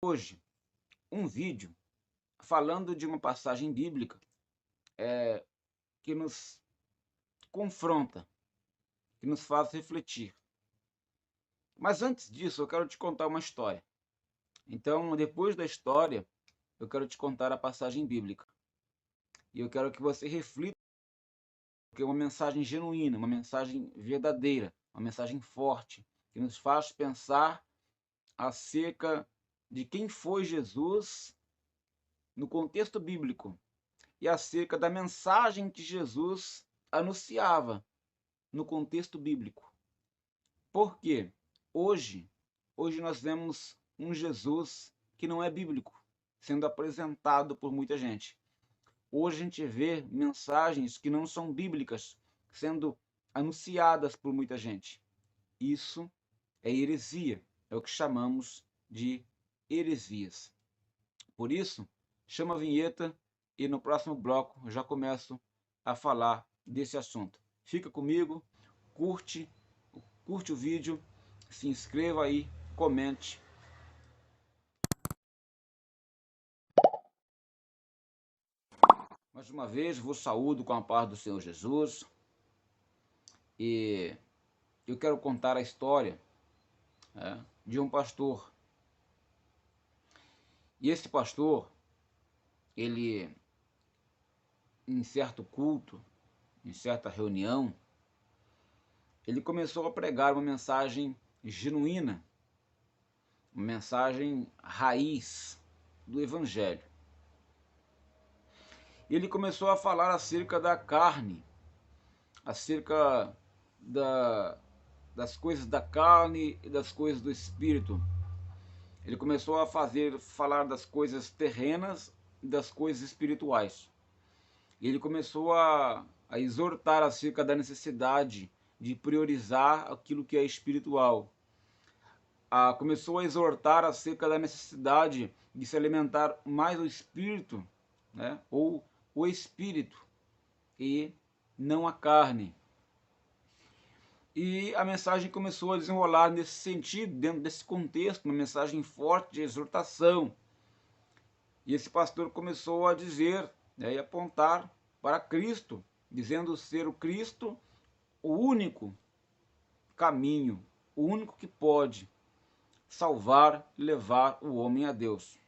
Hoje um vídeo falando de uma passagem bíblica que nos confronta, que nos faz refletir. Mas antes disso, eu quero te contar uma história. Então, depois da história, eu quero te contar a passagem bíblica. E eu quero que você reflita, porque é uma mensagem genuína, uma mensagem verdadeira, uma mensagem forte, que nos faz pensar acerca de quem foi Jesus no contexto bíblico e acerca da mensagem que Jesus anunciava no contexto bíblico. Por quê? Hoje nós vemos um Jesus que não é bíblico sendo apresentado por muita gente. Hoje a gente vê mensagens que não são bíblicas sendo anunciadas por muita gente. Isso é heresia, é o que chamamos de heresias. Por isso, chama a vinheta e no próximo bloco eu já começo a falar desse assunto. Fica comigo, curte o vídeo, se inscreva aí, comente. Mais uma vez vos saúdo com a paz do Senhor Jesus e eu quero contar a história de um pastor. E esse pastor, ele em certo culto, em certa reunião, ele começou a pregar uma mensagem genuína, uma mensagem raiz do Evangelho. Ele começou a falar acerca da carne, acerca das coisas da carne e das coisas do espírito. Ele começou a falar das coisas terrenas e das coisas espirituais. E ele começou a exortar acerca da necessidade de priorizar aquilo que é espiritual. Começou a exortar acerca da necessidade de se alimentar mais do espírito, né? Ou o espírito, e não a carne. E a mensagem começou a desenrolar nesse sentido, dentro desse contexto, uma mensagem forte de exortação. E esse pastor começou a dizer, né, e apontar para Cristo, dizendo ser o Cristo o único caminho, o único que pode salvar e levar o homem a Deus.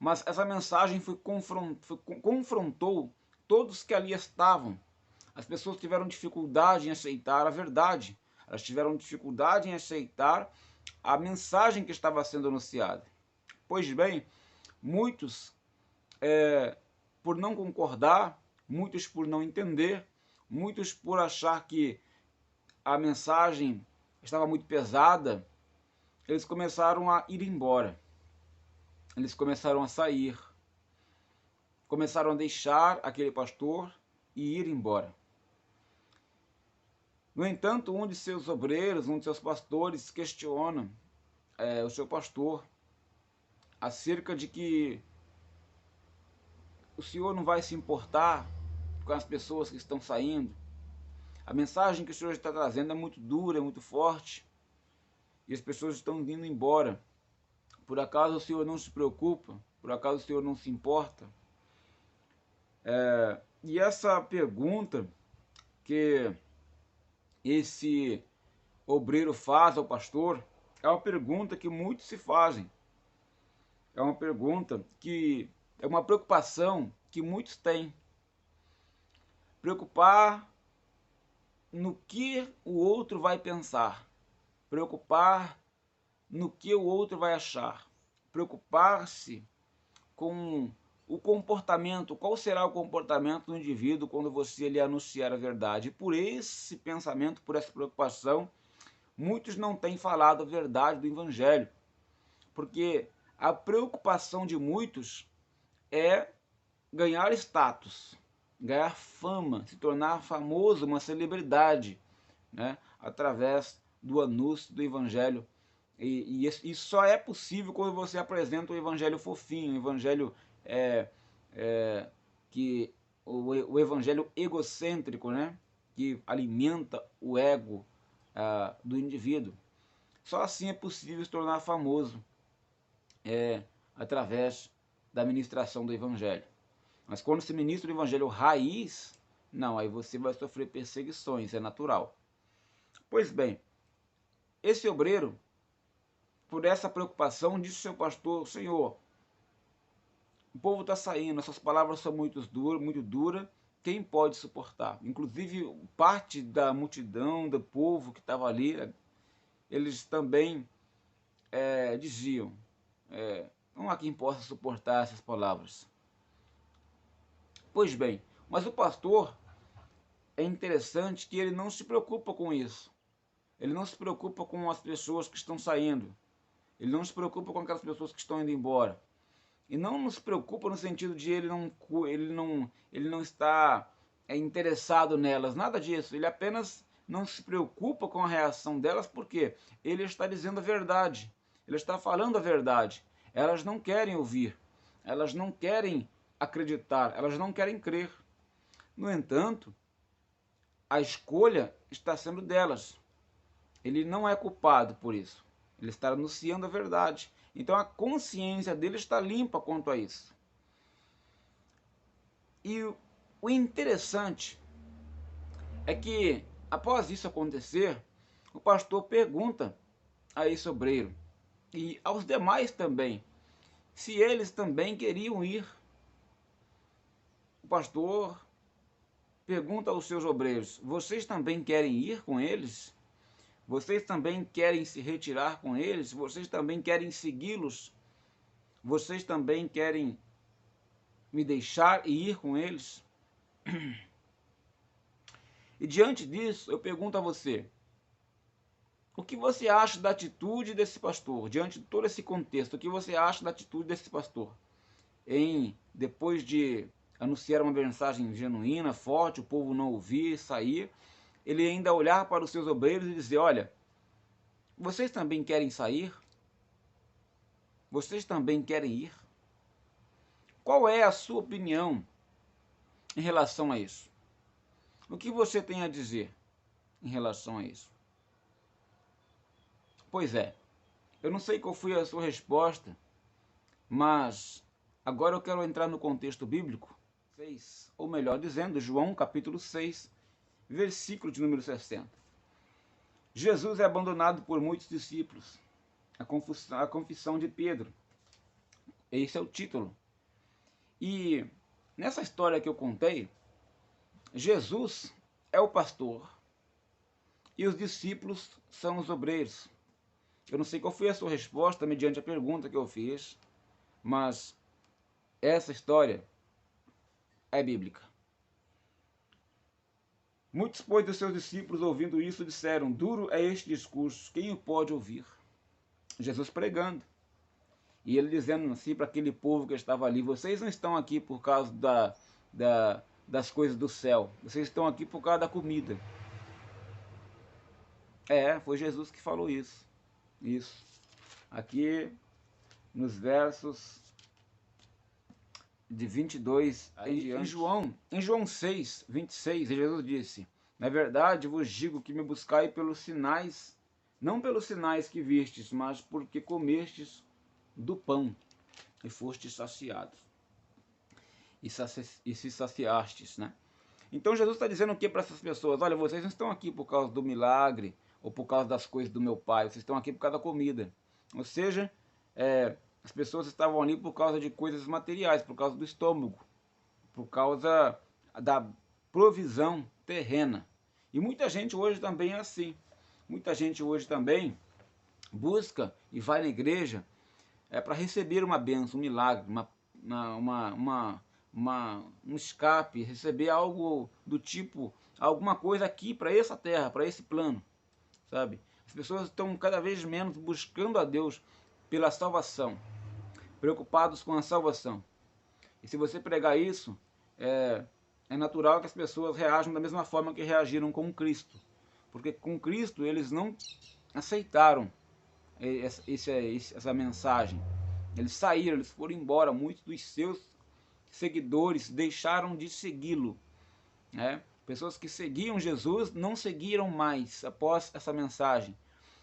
Mas essa mensagem confrontou todos que ali estavam. As pessoas tiveram dificuldade em aceitar a verdade. Elas tiveram dificuldade em aceitar a mensagem que estava sendo anunciada. Pois bem, muitos, por não concordar, muitos por não entender, muitos por achar que a mensagem estava muito pesada, eles começaram a ir embora. Eles começaram a sair. Começaram a deixar aquele pastor e ir embora. No entanto, um de seus obreiros, um de seus pastores, questiona o seu pastor acerca de que o senhor não vai se importar com as pessoas que estão saindo. A mensagem que o senhor está trazendo é muito dura, é muito forte, e as pessoas estão indo embora. Por acaso o senhor não se preocupa? Por acaso o senhor não se importa? E essa pergunta que esse obreiro faz ao pastor é uma pergunta que muitos se fazem. É uma pergunta que é uma preocupação que muitos têm. Preocupar no que o outro vai pensar. Preocupar no que o outro vai achar. Preocupar-se com o comportamento, qual será o comportamento do indivíduo quando você lhe anunciar a verdade. E por esse pensamento, por essa preocupação, muitos não têm falado a verdade do Evangelho, porque a preocupação de muitos é ganhar status, ganhar fama, se tornar famoso, uma celebridade, né, através do anúncio do Evangelho. E isso só é possível quando você apresenta o Evangelho fofinho, o Evangelho que o Evangelho egocêntrico, né, que alimenta o ego do indivíduo. Só assim é possível se tornar famoso. através da ministração do Evangelho. Mas quando se ministra o Evangelho raiz, não, aí você vai sofrer perseguições, é natural. Pois bem, esse obreiro, por essa preocupação, disse ao seu pastor: Senhor, o povo está saindo, essas palavras são muito duras, quem pode suportar? Inclusive, parte da multidão, do povo que estava ali, eles também diziam, não há quem possa suportar essas palavras. Pois bem, mas o pastor, é interessante que ele não se preocupa com isso. Ele não se preocupa com as pessoas que estão saindo. Ele não se preocupa com aquelas pessoas que estão indo embora. E não se preocupa no sentido de ele não está interessado nelas, nada disso. Ele apenas não se preocupa com a reação delas, porque ele está dizendo a verdade. Ele está falando a verdade. Elas não querem ouvir. Elas não querem acreditar. Elas não querem crer. No entanto, a escolha está sendo delas. Ele não é culpado por isso. Ele está anunciando a verdade. Então a consciência dele está limpa quanto a isso. E o interessante é que, após isso acontecer, o pastor pergunta a esse obreiro e aos demais também, se eles também queriam ir. O pastor pergunta aos seus obreiros: vocês também querem ir com eles? Vocês também querem se retirar com eles? Vocês também querem segui-los? Vocês também querem me deixar e ir com eles? E diante disso, eu pergunto a você: o que você acha da atitude desse pastor? Diante de todo esse contexto, o que você acha da atitude desse pastor? Depois de anunciar uma mensagem genuína, forte, o povo não ouvir, sair, ele ainda olhar para os seus obreiros e dizer: olha, vocês também querem sair? Vocês também querem ir? Qual é a sua opinião em relação a isso? O que você tem a dizer em relação a isso? Pois é, eu não sei qual foi a sua resposta, mas agora eu quero entrar no contexto bíblico, ou melhor dizendo, João capítulo 6, versículo de número 60. Jesus é abandonado por muitos discípulos. A confissão de Pedro. Esse é o título. E nessa história que eu contei, Jesus é o pastor e os discípulos são os obreiros. Eu não sei qual foi a sua resposta mediante a pergunta que eu fiz, mas essa história é bíblica. Muitos, pois, dos seus discípulos, ouvindo isso, disseram: duro é este discurso, quem o pode ouvir? Jesus pregando. E ele dizendo assim para aquele povo que estava ali: vocês não estão aqui por causa das coisas do céu, vocês estão aqui por causa da comida. Foi Jesus que falou isso. Isso. Aqui nos versos de 22 em João 6, 26, Jesus disse: na verdade vos digo que me buscai pelos sinais, não pelos sinais que vistes, mas porque comestes do pão e fostes saciados. E se saciastes, né? Então Jesus está dizendo o que para essas pessoas? Olha, vocês não estão aqui por causa do milagre ou por causa das coisas do meu pai, vocês estão aqui por causa da comida. Ou seja, as pessoas estavam ali por causa de coisas materiais, por causa do estômago, por causa da provisão terrena. E muita gente hoje também é assim. Muita gente hoje também busca e vai na igreja para receber uma bênção, um milagre, um escape, receber algo do tipo, alguma coisa aqui para essa terra, para esse plano, sabe? As pessoas estão cada vez menos buscando a Deus pela salvação, preocupados com a salvação. E se você pregar isso, é natural que as pessoas reajam da mesma forma que reagiram com Cristo, porque com Cristo eles não aceitaram essa mensagem. Eles saíram, eles foram embora. Muitos dos seus seguidores deixaram de segui-lo, né? Pessoas que seguiam Jesus não seguiram mais após essa mensagem,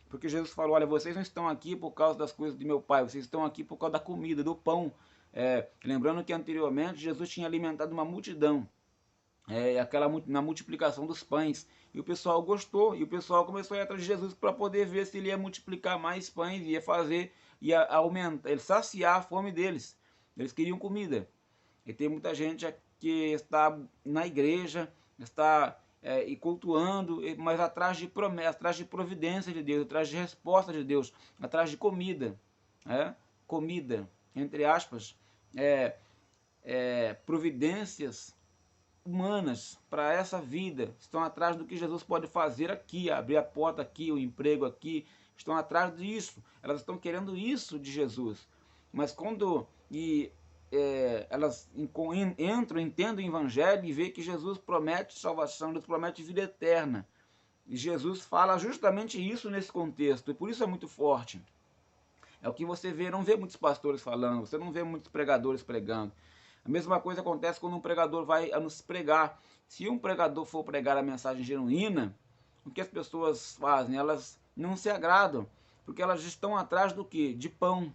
Porque Jesus falou, olha, vocês não estão aqui por causa das coisas de meu Pai, vocês estão aqui por causa da comida, do pão. Lembrando que anteriormente Jesus tinha alimentado uma multidão, na multiplicação dos pães. E o pessoal gostou, e o pessoal começou a ir atrás de Jesus para poder ver se ele ia multiplicar mais pães, ia aumentar, ele saciar a fome deles. Eles queriam comida. E tem muita gente que está na igreja, está e cultuando, mas atrás de promessa, atrás de providência de Deus, atrás de resposta de Deus, atrás de comida, comida, entre aspas, providências humanas para essa vida, estão atrás do que Jesus pode fazer aqui, abrir a porta aqui, o emprego aqui, estão atrás disso, elas estão querendo isso de Jesus, mas quando elas entram, entendem o Evangelho e vê que Jesus promete salvação, Deus promete vida eterna. E Jesus fala justamente isso nesse contexto, e por isso é muito forte. É o que você vê, não vê muitos pastores falando, você não vê muitos pregadores pregando. A mesma coisa acontece quando um pregador vai a nos pregar. Se um pregador for pregar a mensagem genuína, o que as pessoas fazem? Elas não se agradam, porque elas estão atrás do quê? De pão.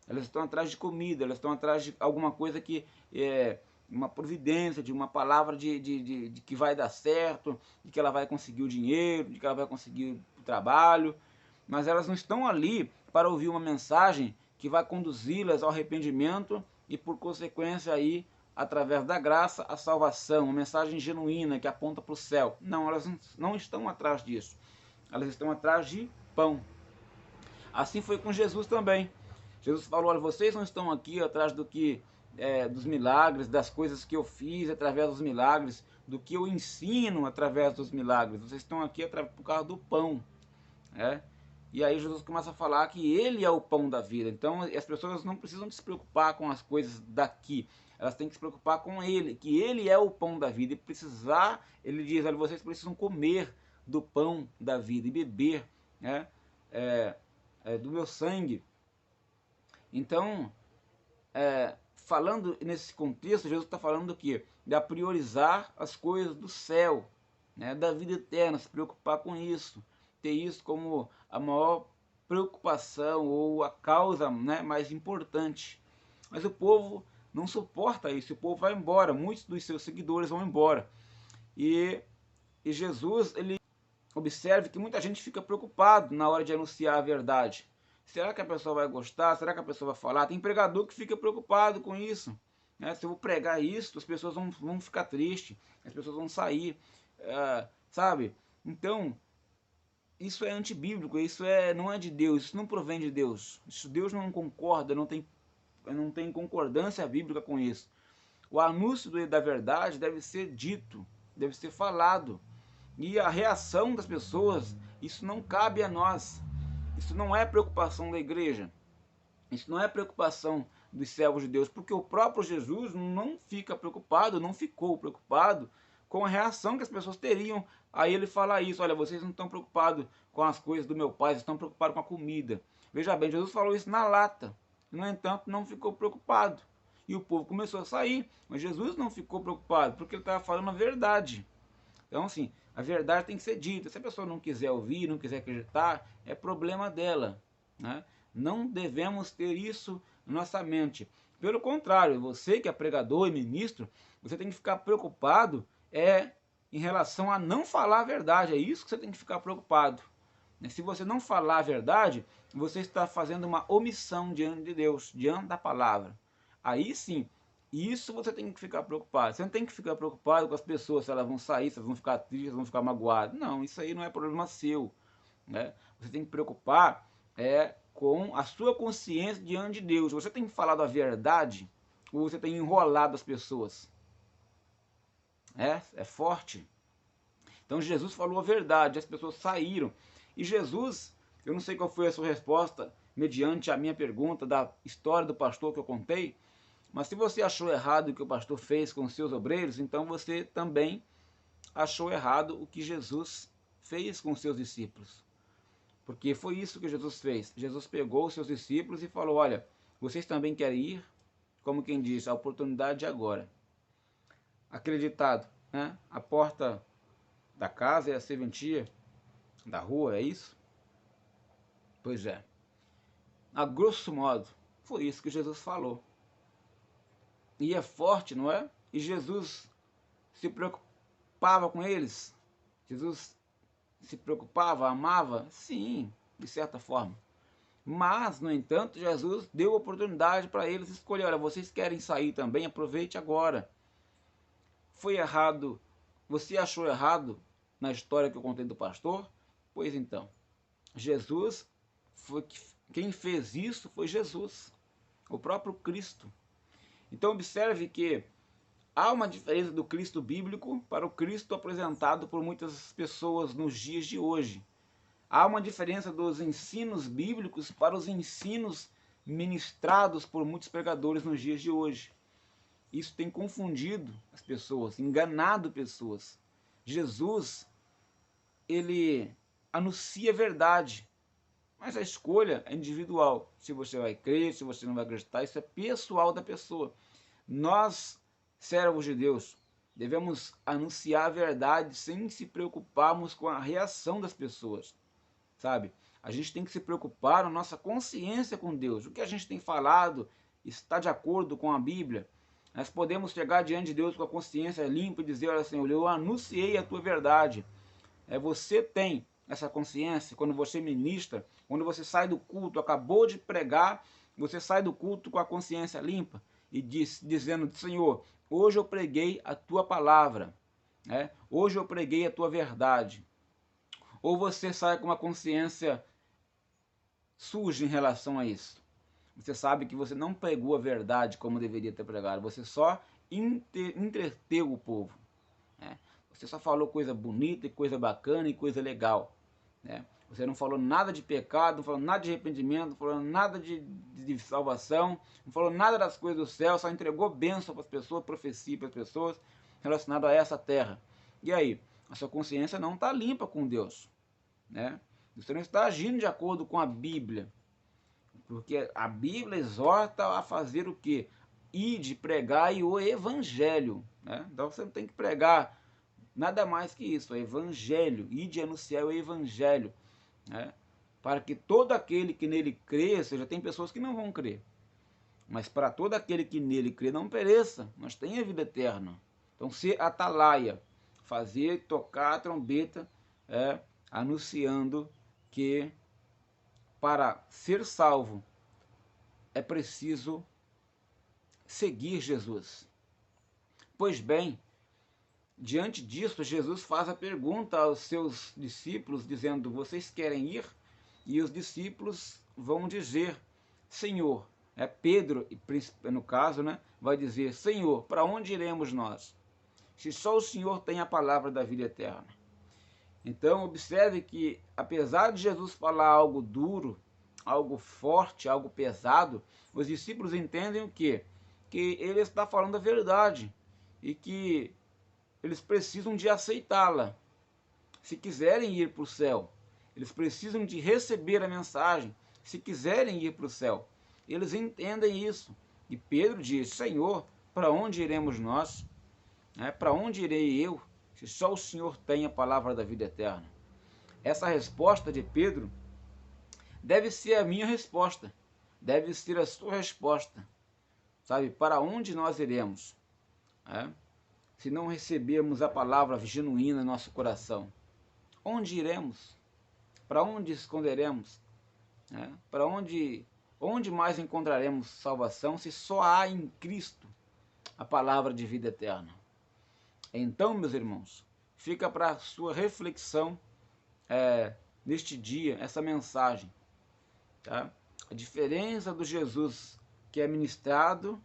Elas estão atrás de comida, elas estão atrás de alguma coisa que é uma providência, de uma palavra de que vai dar certo, de que ela vai conseguir o dinheiro, de que ela vai conseguir o trabalho, mas elas não estão ali para ouvir uma mensagem que vai conduzi-las ao arrependimento e, por consequência, aí, através da graça, a salvação, uma mensagem genuína que aponta para o céu. Não, elas não estão atrás disso. Elas estão atrás de pão. Assim foi com Jesus também. Jesus falou, olha, vocês não estão aqui atrás dos milagres, das coisas que eu fiz através dos milagres, do que eu ensino através dos milagres. Vocês estão aqui por causa do pão. E aí Jesus começa a falar que ele é o pão da vida. Então as pessoas não precisam se preocupar com as coisas daqui. Elas têm que se preocupar com ele, que ele é o pão da vida. E ele diz, olha, vocês precisam comer do pão da vida e beber do meu sangue. Então, falando nesse contexto, Jesus está falando do quê? De priorizar as coisas do céu, da vida eterna, se preocupar com isso, ter isso como a maior preocupação ou a causa mais importante. Mas o povo não suporta isso, o povo vai embora, muitos dos seus seguidores vão embora. E Jesus, ele observe que muita gente fica preocupado na hora de anunciar a verdade. Será que a pessoa vai gostar? Será que a pessoa vai falar? Tem pregador que fica preocupado com isso. Se eu vou pregar isso, as pessoas vão ficar tristes, as pessoas vão sair, sabe? Então, isso é antibíblico, isso não é de Deus, isso não provém de Deus. Isso Deus não concorda, não tem concordância bíblica com isso. O anúncio da verdade deve ser dito, deve ser falado. E a reação das pessoas, isso não cabe a nós. Isso não é preocupação da igreja. Isso não é preocupação dos servos de Deus, porque o próprio Jesus não fica preocupado, não ficou preocupado com a reação que as pessoas teriam a ele falar isso. Olha, vocês não estão preocupados com as coisas do meu pai, vocês estão preocupados com a comida. Veja bem, Jesus falou isso na lata. No entanto, não ficou preocupado. E o povo começou a sair, mas Jesus não ficou preocupado, porque ele estava falando a verdade. Então, assim, a verdade tem que ser dita. Se a pessoa não quiser ouvir, não quiser acreditar, é problema dela. Não devemos ter isso na nossa mente. Pelo contrário, você que é pregador e ministro, você tem que ficar preocupado em relação a não falar a verdade. É isso que você tem que ficar preocupado. Se você não falar a verdade, você está fazendo uma omissão diante de Deus, diante da palavra. Aí sim, isso você tem que ficar preocupado. Você não tem que ficar preocupado com as pessoas, se elas vão sair, se elas vão ficar tristes, se elas vão ficar magoadas. Não, isso aí não é problema seu. Você tem que preocupar com a sua consciência diante de Deus. Você tem falado a verdade ou você tem enrolado as pessoas? É forte. Então Jesus falou a verdade, as pessoas saíram. E Jesus, eu não sei qual foi a sua resposta, mediante a minha pergunta da história do pastor que eu contei, mas se você achou errado o que o pastor fez com os seus obreiros, então você também achou errado o que Jesus fez com os seus discípulos. Porque foi isso que Jesus fez. Jesus pegou os seus discípulos e falou, olha, vocês também querem ir? Como quem diz, a oportunidade é agora. Aquele ditado, a porta da casa é a serventia da rua, é isso? Pois é. A grosso modo, foi isso que Jesus falou. E é forte, não é? E Jesus se preocupava com eles. Jesus se preocupava, amava? Sim, de certa forma. Mas, no entanto, Jesus deu oportunidade para eles escolher. Olha, vocês querem sair também? Aproveite agora. Foi errado? Você achou errado na história que eu contei do pastor? Pois então, Jesus foi quem fez isso foi Jesus, o próprio Cristo. Então observe que há uma diferença do Cristo bíblico para o Cristo apresentado por muitas pessoas nos dias de hoje. Há uma diferença dos ensinos bíblicos para os ensinos ministrados por muitos pregadores nos dias de hoje. Isso tem confundido as pessoas, enganado pessoas. Jesus, ele anuncia a verdade, mas a escolha é individual. Se você vai crer, se você não vai acreditar, isso é pessoal da pessoa. Nós, servos de Deus, devemos anunciar a verdade sem se preocuparmos com a reação das pessoas, sabe? A gente tem que se preocupar na nossa consciência com Deus. O que a gente tem falado está de acordo com a Bíblia? Nós podemos chegar diante de Deus com a consciência limpa e dizer: olha, Senhor, eu anunciei a tua verdade. Você tem essa consciência quando você ministra, quando você sai do culto, acabou de pregar, você sai do culto com a consciência limpa e dizendo: Senhor, hoje eu preguei a tua palavra, né? Hoje eu preguei a tua verdade. Ou você sai com uma consciência suja em relação a isso? Você sabe que você não pregou a verdade como deveria ter pregado, você só entreteu o povo, né? Você só falou coisa bonita e coisa bacana e coisa legal, né? Você não falou nada de pecado, não falou nada de arrependimento, não falou nada de salvação, não falou nada das coisas do céu, só entregou bênção para as pessoas, profecia para as pessoas relacionado a essa terra. E aí? A sua consciência não está limpa com Deus, né? Você não está agindo de acordo com a Bíblia, porque a Bíblia exorta a fazer o quê? Ide, pregai o Evangelho, né? Então você não tem que pregar nada mais que isso, o Evangelho. Ide anunciar o Evangelho, né? Para que todo aquele que nele crê, ou seja, tem pessoas que não vão crer, mas para todo aquele que nele crê não pereça, mas tenha vida eterna. Então, ser atalaia, fazer tocar a trombeta, anunciando que para ser salvo é preciso seguir Jesus. Pois bem, diante disso, Jesus faz a pergunta aos seus discípulos, dizendo: vocês querem ir? E os discípulos vão dizer: Senhor, Pedro, no caso, né, vai dizer: Senhor, para onde iremos nós? Se só o Senhor tem a palavra da vida eterna. Então, observe que, apesar de Jesus falar algo duro, algo forte, algo pesado, os discípulos entendem o quê? Que ele está falando a verdade e que eles precisam de aceitá-la. Se quiserem ir para o céu, eles precisam de receber a mensagem. Se quiserem ir para o céu, eles entendem isso. E Pedro diz: Senhor, para onde iremos nós? Para onde irei eu, se só o Senhor tem a palavra da vida eterna? Essa resposta de Pedro deve ser a minha resposta, deve ser a sua resposta. Sabe, para onde nós iremos? Se não recebermos a palavra genuína em nosso coração, onde iremos? Para onde esconderemos? Para onde mais encontraremos salvação se só há em Cristo a palavra de vida eterna? Então, meus irmãos, fica para sua reflexão neste dia essa mensagem, tá? A diferença do Jesus que é ministrado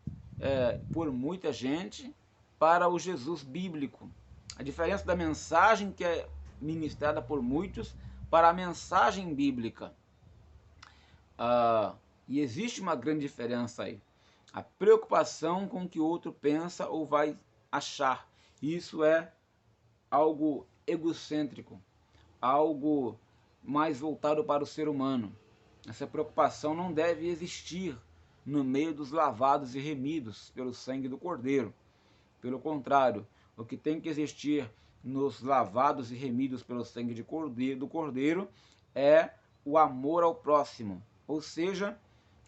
por muita gente para o Jesus bíblico. A diferença da mensagem que é ministrada por muitos para a mensagem bíblica. E existe uma grande diferença aí. A preocupação com o que o outro pensa ou vai achar. Isso é algo egocêntrico, algo mais voltado para o ser humano. Essa preocupação não deve existir no meio dos lavados e remidos pelo sangue do Cordeiro. Pelo contrário, o que tem que existir nos lavados e remidos pelo sangue do Cordeiro é o amor ao próximo, ou seja,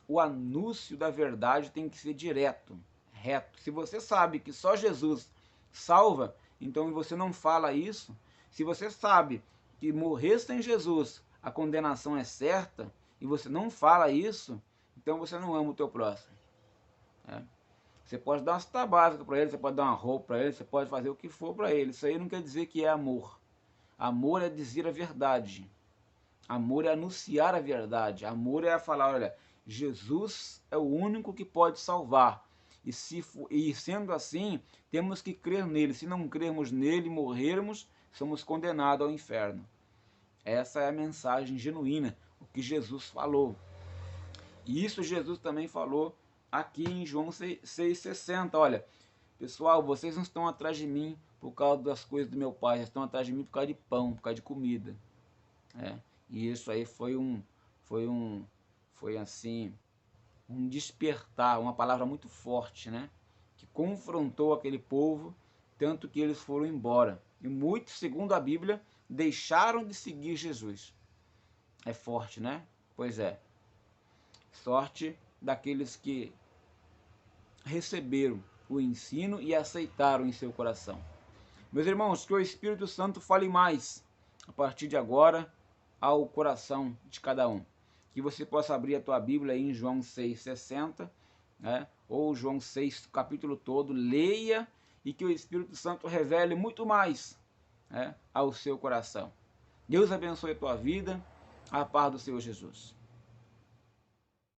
o anúncio da verdade tem que ser direto, reto. Se você sabe que só Jesus salva, então você não fala isso. Se você sabe que morrer sem Jesus, a condenação é certa, e você não fala isso, então você não ama o teu próximo. Você pode dar uma cesta básica para ele, você pode dar uma roupa para ele, você pode fazer o que for para ele. Isso aí não quer dizer que é amor. Amor é dizer a verdade. Amor é anunciar a verdade. Amor é falar, olha, Jesus é o único que pode salvar. E sendo assim, temos que crer nele. Se não crermos nele e morrermos, somos condenados ao inferno. Essa é a mensagem genuína, o que Jesus falou. E isso Jesus também falou aqui em João 6,60. Olha, pessoal, vocês não estão atrás de mim por causa das coisas do meu pai, vocês estão atrás de mim por causa de pão, por causa de comida. E isso aí foi assim, um despertar, uma palavra muito forte, né? Que confrontou aquele povo, tanto que eles foram embora. E muitos, segundo a Bíblia, deixaram de seguir Jesus. É forte, né? Pois é. Sorte daqueles que receberam o ensino e aceitaram em seu coração. Meus irmãos, que o Espírito Santo fale mais a partir de agora ao coração de cada um. Que você possa abrir a tua Bíblia aí em João 6,60, né? Ou João 6, capítulo todo, leia e que o Espírito Santo revele muito mais, né, ao seu coração. Deus abençoe a tua vida, a paz do Senhor Jesus.